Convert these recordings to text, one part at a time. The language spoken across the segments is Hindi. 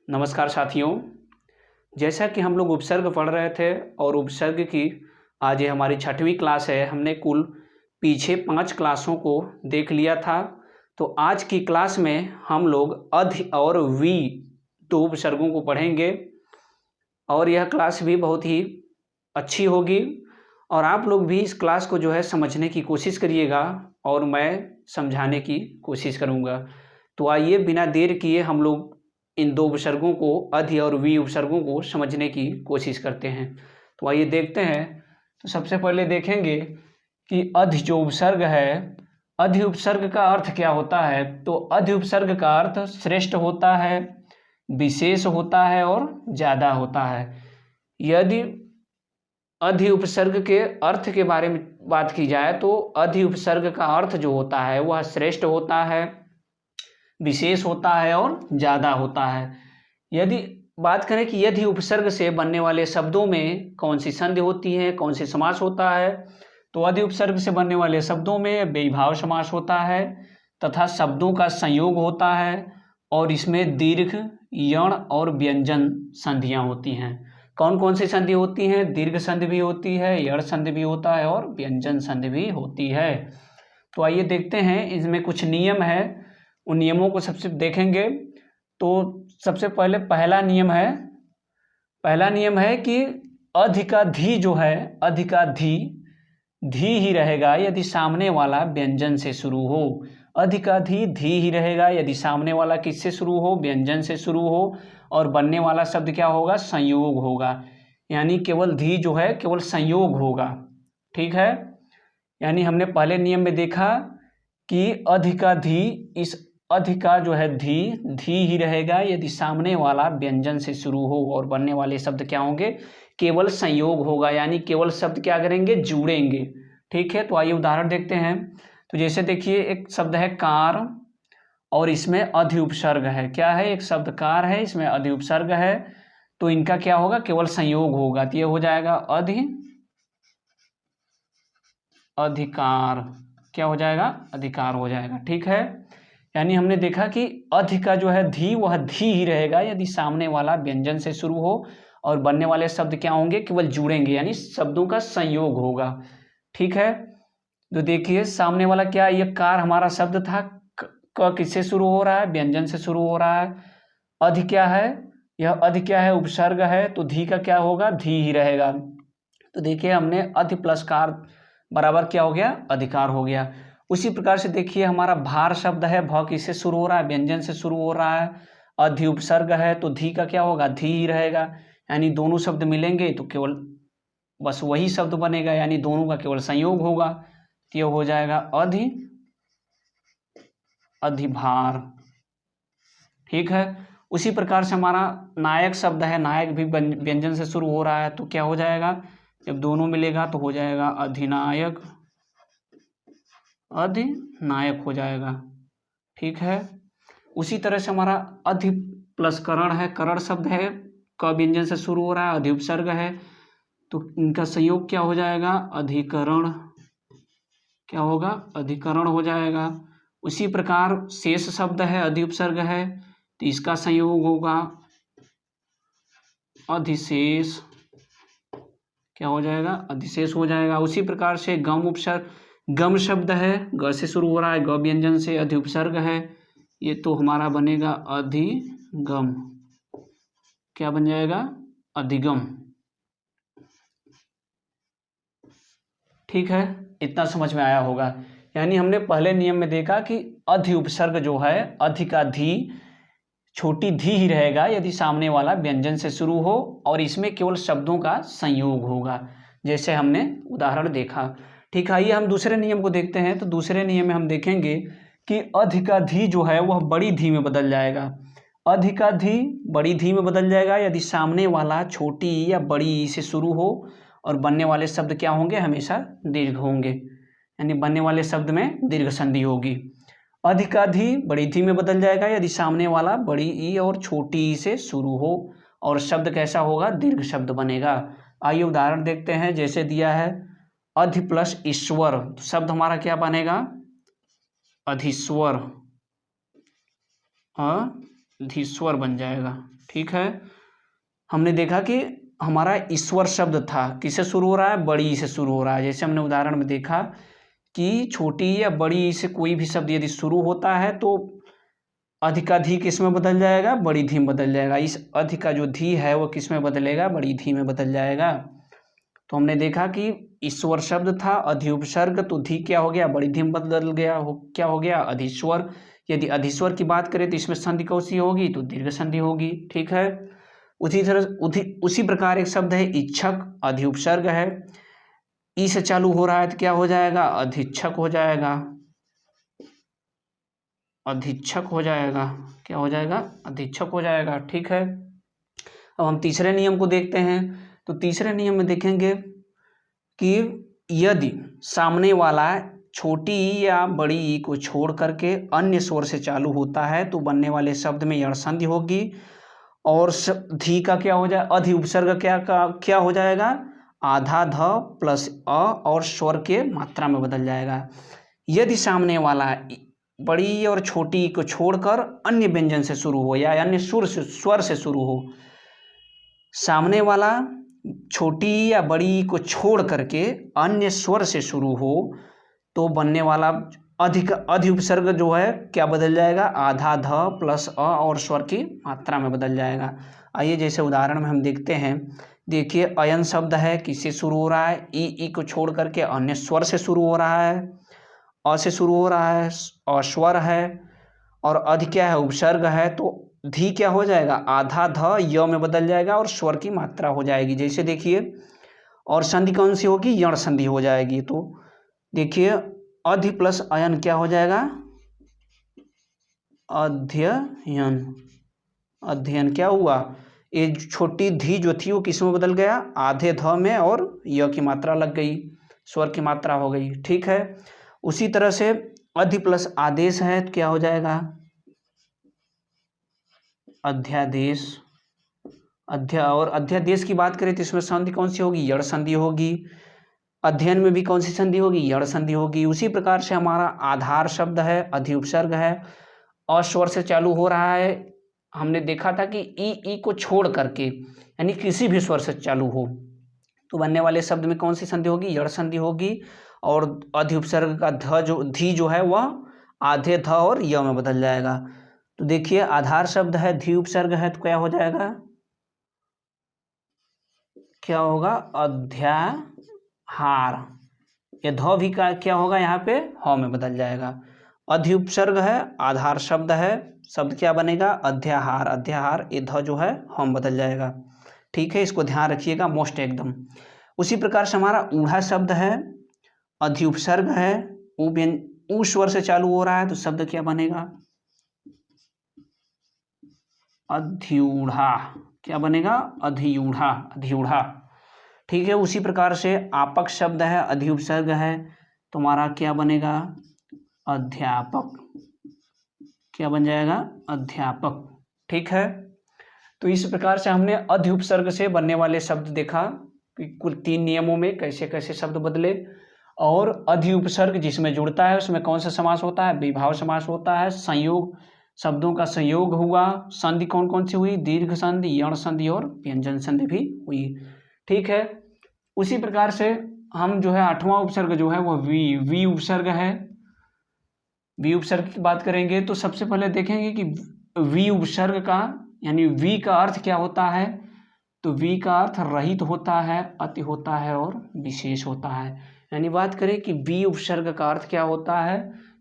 नमस्कार साथियों। जैसा कि हम लोग उपसर्ग पढ़ रहे थे और उपसर्ग की आज ये हमारी 6वीं क्लास है। हमने कुल पीछे 5 क्लासों को देख लिया था। तो आज की क्लास में हम लोग अधि और वी 2 उपसर्गों को पढ़ेंगे और यह क्लास भी बहुत ही अच्छी होगी और आप लोग भी इस क्लास को जो है समझने की कोशिश करिएगा और मैं समझाने की कोशिश करूँगा। तो आइए बिना देर किए हम लोग इन 2 उपसर्गों को अधि और वी उपसर्गों को समझने की कोशिश करते हैं। तो आइए देखते हैं। तो सबसे पहले देखेंगे कि अधि जो उपसर्ग है, अधि उपसर्ग का अर्थ क्या होता है। तो अधि उपसर्ग का अर्थ श्रेष्ठ होता है, विशेष होता है और ज़्यादा होता है। यदि अधि उपसर्ग के अर्थ के बारे में बात की जाए तो अधि उपसर्ग का अर्थ जो होता है वह श्रेष्ठ होता है, विशेष होता है और ज़्यादा होता है। यदि बात करें कि यदि उपसर्ग से बनने वाले शब्दों में कौन सी संधि होती है, कौन सी समास होता है, तो अधि उपसर्ग से बनने वाले शब्दों में व्ययभाव समास होता है तथा शब्दों का संयोग होता है और इसमें दीर्घ, यण और व्यंजन संधियाँ होती हैं। कौन कौन सी संधि होती हैं? दीर्घ संधि भी होती है, यण संधि भी होता है और व्यंजन संधि भी होती है। तो आइए देखते हैं, इसमें कुछ नियम है, उन नियमों को सबसे देखेंगे। तो सबसे पहले पहला नियम है कि अधि का धी जो है, अधि का धी ही रहेगा यदि सामने वाला व्यंजन से शुरू हो। अधि का धी ही रहेगा यदि सामने वाला किससे शुरू हो? व्यंजन से शुरू हो। और बनने वाला शब्द क्या होगा? संयोग होगा। यानी केवल धी जो है केवल संयोग होगा। ठीक है। यानी हमने पहले नियम में देखा कि अधि का धी, इस अधि का जो है धी ही रहेगा यदि सामने वाला व्यंजन से शुरू हो और बनने वाले शब्द क्या होंगे? केवल संयोग होगा। यानी केवल शब्द क्या करेंगे? जुड़ेंगे। ठीक है। तो आइए उदाहरण देखते हैं। तो जैसे देखिए, एक शब्द है कार और इसमें अधि उपसर्ग है। क्या है? एक शब्द कार है, इसमें अधि उपसर्ग है, तो इनका क्या होगा? केवल संयोग होगा। तो ये हो जाएगा अधिकार। क्या हो जाएगा? अधिकार हो जाएगा। ठीक है। यानी हमने देखा कि अधि का जो है धी, वह धी ही रहेगा यदि सामने वाला व्यंजन से शुरू हो और बनने वाले शब्द क्या होंगे? केवल जुड़ेंगे, यानी शब्दों का संयोग होगा। ठीक है। तो देखिए सामने वाला क्या, ये कार हमारा शब्द था, क किससे शुरू हो रहा है? व्यंजन से शुरू हो रहा है। अधि क्या है? यह अधि क्या है? उपसर्ग है, तो धी का क्या होगा? धी ही रहेगा। तो देखिए हमने अधि प्लस कार बराबर क्या हो गया? अधिकार हो गया। उसी प्रकार से देखिए हमारा भार शब्द है, भ किससे शुरू हो रहा है? व्यंजन से शुरू हो रहा है, अधि उपसर्ग है, तो धी का क्या होगा? धी ही रहेगा। यानी दोनों शब्द मिलेंगे तो केवल बस वही शब्द बनेगा, यानी दोनों का केवल संयोग होगा। तो ये हो जाएगा अधिभार। ठीक है। उसी प्रकार से हमारा नायक शब्द है, नायक भी व्यंजन से शुरू हो रहा है, तो क्या हो जाएगा? जब दोनों मिलेगा तो हो जाएगा अधिनायक, अधिनायक हो जाएगा। ठीक है। उसी तरह से हमारा अधि प्लस करण है, करण शब्द है, क व्यंजन से शुरू हो रहा है, अधि उपसर्ग है, तो इनका संयोग क्या हो जाएगा? अधिकरण। क्या होगा? अधिकरण हो जाएगा। उसी प्रकार शेष शब्द है, अधि उपसर्ग है, तो इसका संयोग होगा अधिशेष। क्या हो जाएगा? अधिशेष हो जाएगा। उसी प्रकार से गम उपसर्ग, गम शब्द है, ग से शुरू हो रहा है, ग व्यंजन से, अधि उपसर्ग है, ये तो हमारा बनेगा अधिगम। क्या बन जाएगा? अधिगम। ठीक है। इतना समझ में आया होगा। यानी हमने पहले नियम में देखा कि अधि उपसर्ग जो है, अधि का धी छोटी धी ही रहेगा यदि सामने वाला व्यंजन से शुरू हो और इसमें केवल शब्दों का संयोग होगा, जैसे हमने उदाहरण देखा। ठीक है। आइए हम दूसरे नियम को देखते हैं। तो दूसरे नियम में हम देखेंगे कि अधि का धी जो है वह बड़ी धी में बदल जाएगा। अधि का धी बड़ी धी में बदल जाएगा यदि सामने वाला छोटी या बड़ी ई से शुरू हो और बनने वाले शब्द क्या होंगे? हमेशा दीर्घ होंगे, यानी बनने वाले शब्द में दीर्घ संधि होगी। अधि का धी बड़ी धी में बदल जाएगा यदि सामने वाला बड़ी ई और छोटी ई से शुरू हो और शब्द कैसा होगा? दीर्घ शब्द बनेगा। आइए उदाहरण देखते हैं। जैसे दिया है अधि प्लस ईश्वर, तो शब्द हमारा क्या बनेगा? अधीश्वर, अधीश्वर बन जाएगा। ठीक है। हमने देखा कि हमारा ईश्वर शब्द था, किससे शुरू हो रहा है, बड़ी ई से शुरू हो रहा है। जैसे हमने उदाहरण में देखा कि छोटी या बड़ी ई से कोई भी शब्द यदि शुरू होता है तो अधिकाधिक इसमें बदल जाएगा, बड़ी धी में बदल जाएगा। इस अधि का जो धी है वो किस में बदलेगा, बड़ी धी में बदल जाएगा। तो हमने देखा कि ईश्वर शब्द था, अधि उपसर्ग, तो धी क्या हो गया, बड़ी धी में बदल गया, क्या हो गया, अधीश्वर। यदि अधीश्वर की बात करें तो इसमें संधि कौन सी होगी, तो दीर्घ संधि होगी। ठीक है। उसी तरह उसी प्रकार एक शब्द है इच्छक, अधि उपसर्ग है, ई से चालू हो रहा है तो क्या हो जाएगा, अधीक्षक हो जाएगा, अधीक्षक हो जाएगा, क्या हो जाएगा, अधीक्षक हो जाएगा। ठीक है। अब हम तीसरे नियम को देखते हैं। तो तीसरे नियम में देखेंगे कि यदि सामने वाला छोटी ई या बड़ी ई को छोड़ करके अन्य स्वर से चालू होता है तो बनने वाले शब्द में यण संधि होगी और धी का क्या हो जाए, अधि उपसर्ग क्या हो जाएगा, आधा ध प्लस अ और स्वर के मात्रा में बदल जाएगा। यदि सामने वाला बड़ी और छोटी ई को छोड़कर अन्य व्यंजन से शुरू हो या अन्य स्वर से शुरू हो, सामने वाला छोटी या बड़ी को छोड़ करके अन्य स्वर से शुरू हो तो बनने वाला अधि उपसर्ग जो है क्या बदल जाएगा, आधा ध प्लस अ और स्वर की मात्रा में बदल जाएगा। आइए जैसे उदाहरण में हम देखते हैं। देखिए अयन शब्द है, किससे शुरू हो रहा है, ई को छोड़ करके अन्य स्वर से शुरू हो रहा है, अ से शुरू हो रहा है, अस्वर है और अधि क्या है, उपसर्ग है। तो धी क्या हो जाएगा, आधा ध य में बदल जाएगा और स्वर की मात्रा हो जाएगी। जैसे देखिए, और संधि कौन सी होगी, यण संधि हो जाएगी। तो देखिए अधि प्लस अयन क्या हो जाएगा, अध्ययन, अध्ययन क्या हुआ, ये छोटी धी जो थी वो किस में बदल गया, आधे ध में और य की मात्रा लग गई, स्वर की मात्रा हो गई। ठीक है। उसी तरह से अधि प्लस आदेश है तो क्या हो जाएगा, अध्यादेश, और अध्यादेश की बात करें तो इसमें संधि कौन सी होगी, यण संधि होगी। अध्ययन में भी कौन सी संधि होगी, यण संधि होगी। उसी प्रकार से हमारा आधार शब्द है, अधि उपसर्ग है, अस्वर से चालू हो रहा है। हमने देखा था कि ई को छोड़ करके यानी किसी भी स्वर से चालू हो तो बनने वाले शब्द में कौन सी संधि होगी, यण संधि होगी। और अधि उपसर्ग का धी जो है वह आधे ध और य में बदल जाएगा। तो देखिए आधार शब्द है, धी उपसर्ग है तो क्या हो जाएगा, क्या होगा, अध्याहार। ये ध भी का क्या होगा, यहाँ पे ह में बदल जाएगा। अधि उपसर्ग है, आधार शब्द है, शब्द क्या बनेगा, अध्याहार, अध्याहार, ये ध जो है ह में बदल जाएगा। ठीक है, इसको ध्यान रखिएगा, मोस्ट एकदम। उसी प्रकार से हमारा ऊढ़ा शब्द है, अधि उपसर्ग है, ऊ स्वर से चालू हो रहा है तो शब्द क्या बनेगा, अधिऊढ़ा, क्या बनेगा, अधिऊढ़ा, अधिऊढ़ा। ठीक है। उसी प्रकार से आपक शब्द है, अधि उपसर्ग है, तुम्हारा क्या बनेगा, अध्यापक, क्या बन जाएगा, अध्यापक। ठीक है। तो इस प्रकार से हमने अधि उपसर्ग से बनने वाले शब्द देखा कि कुल 3 नियमों में कैसे कैसे शब्द बदले। और अधि उपसर्ग जिसमें जुड़ता है उसमें कौन सा समास होता है, विभाव समास होता है, संयोग, शब्दों का संयोग हुआ। संधि कौन कौन सी हुई, दीर्घ संधि, यण संधि और व्यंजन संधि भी हुई। ठीक है। उसी प्रकार से हम जो है 8वां उपसर्ग जो है वह वी उपसर्ग है। वी उपसर्ग की बात करेंगे तो सबसे पहले देखेंगे कि वी उपसर्ग का यानी वी का अर्थ क्या होता है। तो वी का अर्थ रहित होता है, अति होता है और विशेष होता है। यानी बात करें कि वी उपसर्ग का अर्थ क्या होता है,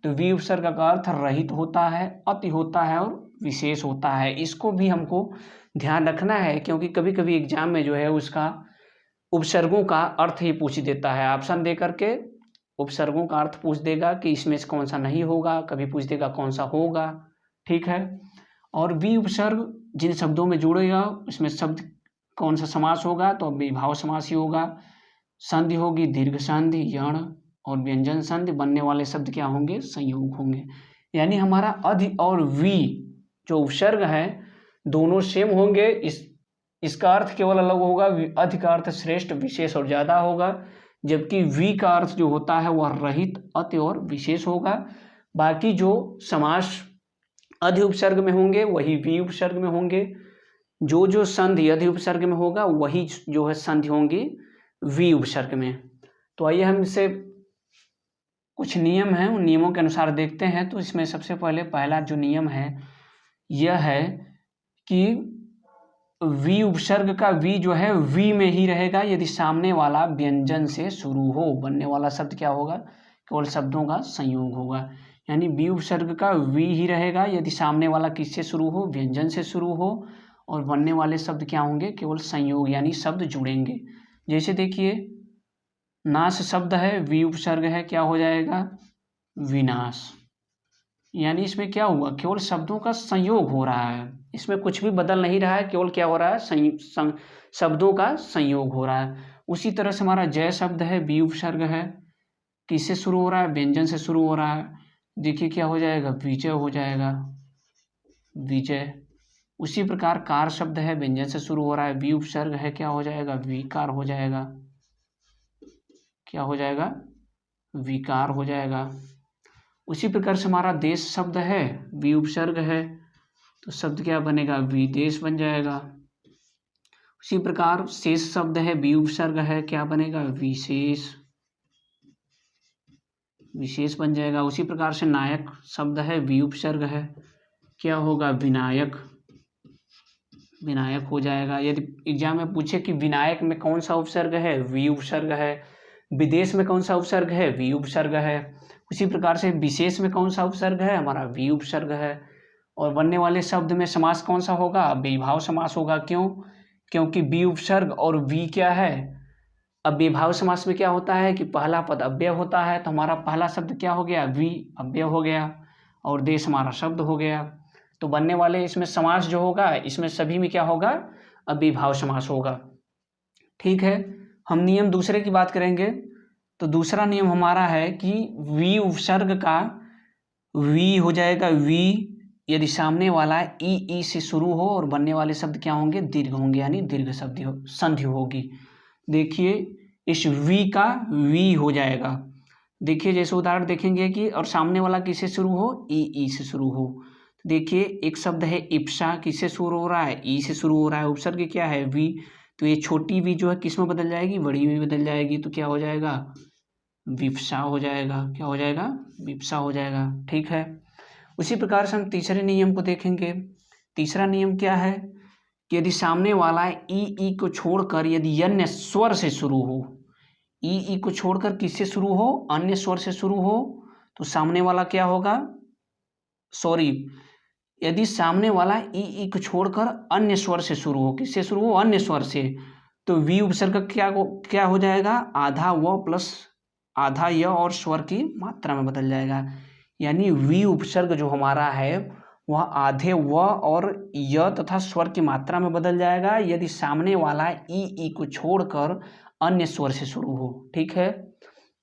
तो वी उपसर्ग का अर्थ रहित होता है, अति होता है और विशेष होता है। इसको भी हमको ध्यान रखना है क्योंकि कभी कभी एग्जाम में जो है उसका उपसर्गों का अर्थ ही पूछ देता है, ऑप्शन दे करके उपसर्गों का अर्थ पूछ देगा कि इसमें से कौन सा नहीं होगा, कभी पूछ देगा कौन सा होगा। ठीक है। और वी उपसर्ग जिन शब्दों में जुड़ेगा उसमें शब्द कौन सा समास होगा, तो विभाव समास ही होगा। संधि होगी दीर्घ संधि, यण और व्यंजन संधि, बनने वाले शब्द क्या होंगे, संयोग होंगे। यानी हमारा अधि और वी जो उपसर्ग है दोनों सेम होंगे। इसका अर्थ केवल अलग होगा, अधि का अर्थ श्रेष्ठ, विशेष और ज्यादा होगा, जबकि वी का अर्थ जो होता है वह रहित, अति और विशेष होगा। बाकी जो समास अधि उपसर्ग में होंगे वही वी उपसर्ग में होंगे। जो जो संधि यदि उपसर्ग में होगा वही जो है संधि होंगी वी उपसर्ग में। तो आइए हम इसे कुछ नियम हैं उन नियमों के अनुसार देखते हैं। तो इसमें सबसे पहले पहला जो नियम है यह है कि वी उपसर्ग का वी जो है वी में ही रहेगा यदि सामने वाला व्यंजन से शुरू हो। बनने वाला शब्द क्या होगा? केवल शब्दों का संयोग होगा। यानी वी उपसर्ग का वी ही रहेगा यदि सामने वाला किससे शुरू हो? व्यंजन से शुरू हो। और बनने वाले शब्द क्या होंगे? केवल संयोग, यानी शब्द जुड़ेंगे। जैसे देखिए नाश शब्द है, वी उपसर्ग है, क्या हो जाएगा? विनाश। यानी इसमें क्या हुआ? केवल शब्दों का संयोग हो रहा है, इसमें कुछ भी बदल नहीं रहा है, केवल क्या हो रहा है? शब्दों का संयोग हो रहा है। उसी तरह से हमारा जय शब्द है, वी उपसर्ग है, किससे शुरू हो रहा है? व्यंजन से शुरू हो रहा है। देखिए क्या हो जाएगा? विजय हो जाएगा, विजय। उसी प्रकार कार शब्द है, व्यंजन से शुरू हो रहा है, वी उपसर्ग है, क्या हो जाएगा? विकार हो जाएगा, क्या हो जाएगा? विकार हो जाएगा। उसी प्रकार से हमारा देश शब्द है, वी उपसर्ग है, तो शब्द क्या बनेगा? विदेश बन जाएगा। उसी प्रकार शेष शब्द है, वी उपसर्ग है, क्या बनेगा? विशेष, विशेष बन जाएगा। उसी प्रकार से नायक शब्द है, वी उपसर्ग है, क्या होगा? विनायक, विनायक हो जाएगा। यदि एग्जाम में पूछे कि विनायक में कौन सा उपसर्ग है? वी उपसर्ग है। विदेश में कौन सा उपसर्ग है? वी उपसर्ग है। उसी प्रकार से विशेष में कौन सा उपसर्ग है? हमारा वी उपसर्ग है। और बनने वाले शब्द में समास कौन सा होगा? अव्ययीभाव समास होगा। क्यों? क्योंकि वी उपसर्ग और वी क्या है? अव्ययीभाव समास में क्या होता है कि पहला पद अव्यय होता है, तो हमारा पहला शब्द क्या हो गया? वी अव्यय हो गया और देश हमारा शब्द हो गया। तो बनने वाले इसमें समास जो होगा, इसमें सभी में क्या होगा? अव्ययीभाव समास होगा। ठीक है, हम नियम दूसरे की बात करेंगे। तो दूसरा नियम हमारा है कि वी उपसर्ग का वी हो जाएगा वी यदि सामने वाला ई से शुरू हो और बनने वाले शब्द क्या होंगे? दीर्घ होंगे, यानी दीर्घ शब्द संधि होगी। देखिए इस वी का वी हो जाएगा। देखिए जैसे उदाहरण देखेंगे कि और सामने वाला किससे शुरू हो? ई से शुरू हो। देखिए एक शब्द है इप्सा, किससे शुरू हो रहा है? ई से शुरू हो रहा है, उपसर्ग क्या है? वी। तो ये छोटी वी जो है किस में बदल जाएगी? बड़ी में बदल जाएगी, तो क्या हो जाएगा? विप्सा हो जाएगा। क्या हो जाएगा? विप्सा हो जाएगा। ठीक है, उसी प्रकार से हम तीसरे नियम को देखेंगे। तीसरा नियम क्या है कि यदि सामने वाला ई को छोड़कर यदि अन्य स्वर से शुरू हो, ई को छोड़कर किससे शुरू हो? अन्य स्वर से शुरू हो, तो सामने वाला क्या होगा? सॉरी, यदि सामने वाला ई को छोड़कर अन्य स्वर से शुरू हो, किससे शुरू हो? अन्य स्वर से, तो वी उपसर्ग क्या हो जाएगा? आधा व प्लस आधा य और स्वर की मात्रा में बदल जाएगा। यानी वी उपसर्ग जो हमारा है वह आधे व और य तथा स्वर की मात्रा में बदल जाएगा यदि सामने वाला ई को छोड़कर अन्य स्वर से शुरू हो। ठीक है,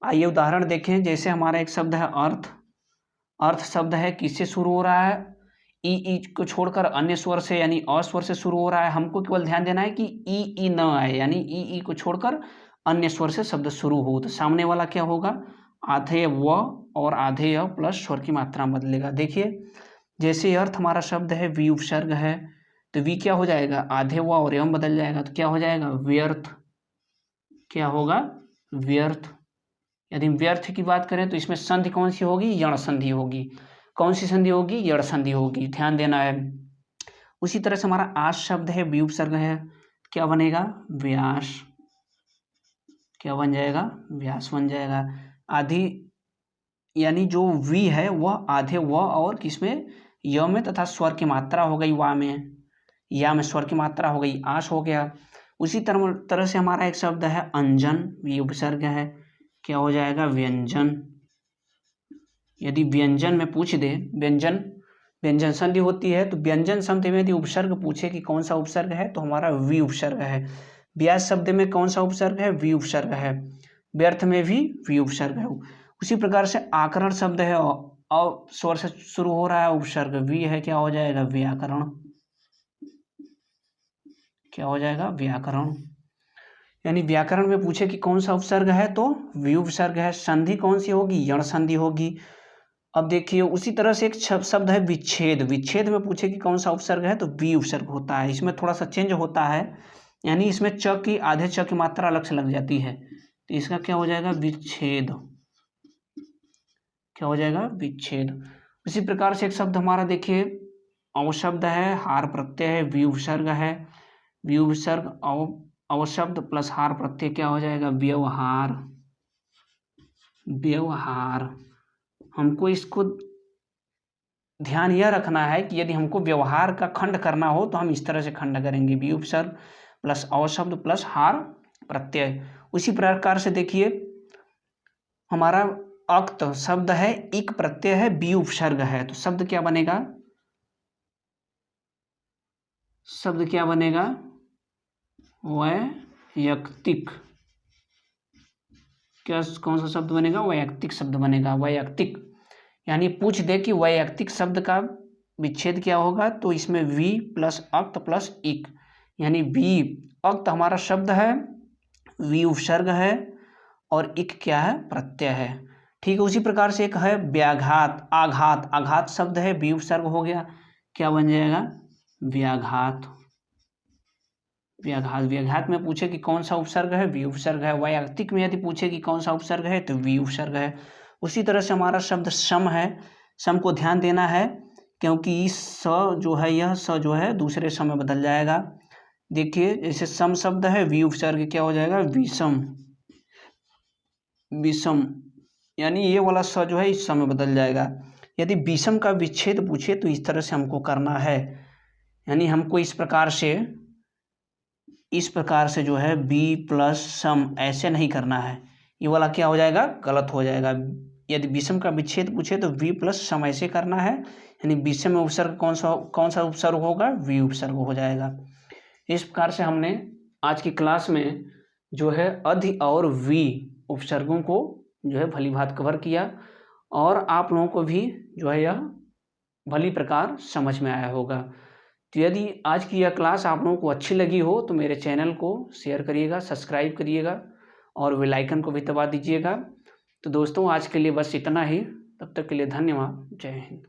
आइए उदाहरण देखें। जैसे हमारा एक शब्द है अर्थ। अर्थ शब्द है, किससे शुरू हो रहा है? ई को छोड़कर अन्य स्वर से, यानी अस्वर से शुरू हो रहा है। हमको केवल ध्यान देना है कि ई न आए, यानी ई को छोड़कर अन्य स्वर से शब्द शुरू हो, तो सामने वाला क्या होगा? आधे व और आधे य प्लस स्वर की मात्रा बदलेगा। देखिए जैसे अर्थ हमारा शब्द है, वी उपसर्ग है, तो वी क्या हो जाएगा? आधे व और यम बदल जाएगा, तो क्या हो जाएगा? व्यर्थ। क्या होगा? व्यर्थ। यदि व्यर्थ की बात करें तो इसमें संधि कौन सी होगी? यण संधि होगी। कौन सी संधि होगी? यण संधि होगी, ध्यान देना है। उसी तरह से हमारा आस शब्द है, वी उपसर्ग है, क्या बनेगा? व्यास। क्या बन जाएगा? व्यास बन जाएगा। आधी यानी जो वी है वह आधे व और किसमें? य में तथा स्वर की मात्रा हो गई वा में, या में स्वर की मात्रा हो गई आश हो गया। उसी तरह से हमारा एक शब्द है अंजन, वी उपसर्ग है, क्या हो जाएगा? व्यंजन। यदि व्यंजन में पूछ दे, व्यंजन संधि होती है, तो व्यंजन संधि में यदि उपसर्ग पूछे कि कौन सा उपसर्ग है, तो हमारा वी उपसर्ग है। व्यास शब्द में कौन सा उपसर्ग है? वी उपसर्ग है। व्यर्थ में भी वी उपसर्ग है। उसी प्रकार से आकरण शब्द है, और स्वर से शुरू हो रहा है, उपसर्ग वी है, क्या हो जाएगा? व्याकरण। क्या हो जाएगा? व्याकरण। यानी व्याकरण में पूछे कि कौन सा उपसर्ग है, तो वी उपसर्ग है। संधि कौन सी होगी? यण संधि होगी। अब देखिए उसी तरह से एक शब्द है विच्छेद। विच्छेद में पूछे कि कौन सा उपसर्ग है, तो वी उपसर्ग होता है। इसमें थोड़ा सा चेंज होता है, यानी इसमें च की आधे च की मात्रा अलग से लग जाती है, तो इसका क्या हो जाएगा, विच्छेद। क्या हो जाएगा, विच्छेद। उसी प्रकार से एक शब्द हमारा देखिए अवशब्द है, हार प्रत्यय है, वी उपसर्ग है। वी उपसर्ग अवशब्द प्लस हार प्रत्यय क्या हो जाएगा, व्यवहार। व्यवहार। हमको इसको ध्यान यह रखना है कि यदि हमको व्यवहार का खंड करना हो तो हम इस तरह से खंड करेंगे, वी उपसर्ग प्लस अवशब्द प्लस हार प्रत्यय। उसी प्रकार से देखिए हमारा अक्त शब्द है, इक प्रत्यय है, बी उपसर्ग है, तो शब्द क्या बनेगा, शब्द क्या बनेगा, वैयक्तिक। क्या कौन सा शब्द बनेगा, वैयक्तिक शब्द बनेगा। वैयक्तिक यानी पूछ दे कि वैयक्तिक शब्द का विच्छेद क्या होगा, तो इसमें वी प्लस अक्त प्लस इक, यानी वी अक्त हमारा शब्द है, वी उपसर्ग है और इक क्या है, प्रत्यय है। ठीक है। उसी प्रकार से एक है व्याघात। आघात। आघात शब्द है, वी उपसर्ग हो गया, क्या बन जाएगा, व्याघात। व्याघात। व्याघात में पूछे कि कौन सा उपसर्ग है, वी उपसर्ग है। वैयक्तिक में यदि पूछे कि कौन सा उपसर्ग है, तो वी उपसर्ग है। उसी तरह से हमारा शब्द सम है। सम को ध्यान देना है क्योंकि स जो है, यह स जो है दूसरे सम में बदल जाएगा। देखिए जैसे सम शब्द है, वी उपसर्ग क्या हो जाएगा, विषम। विषम यानी ये वाला स जो है इस स में बदल जाएगा। यदि विषम का विच्छेद पूछे तो इस तरह से हमको करना है, यानी हमको इस प्रकार से जो है बी प्लस सम ऐसे नहीं करना है, ये वाला क्या हो जाएगा, गलत हो जाएगा। यदि विषम का विच्छेद पूछे तो वी प्लस सम ऐसे करना है, यानी विषम में उपसर्ग कौन सा उपसर्ग होगा, वी उपसर्ग हो जाएगा। इस प्रकार से हमने आज की क्लास में जो है अधि और वी उपसर्गों को जो है भली भांति कवर किया, और आप लोगों को भी जो है यह भली प्रकार समझ में आया होगा। तो यदि आज की यह क्लास आप लोगों को अच्छी लगी हो तो मेरे चैनल को शेयर करिएगा, सब्सक्राइब करिएगा और बेल आइकन को भी दबा दीजिएगा। तो दोस्तों आज के लिए बस इतना ही, तब तक के लिए धन्यवाद। जय हिंद।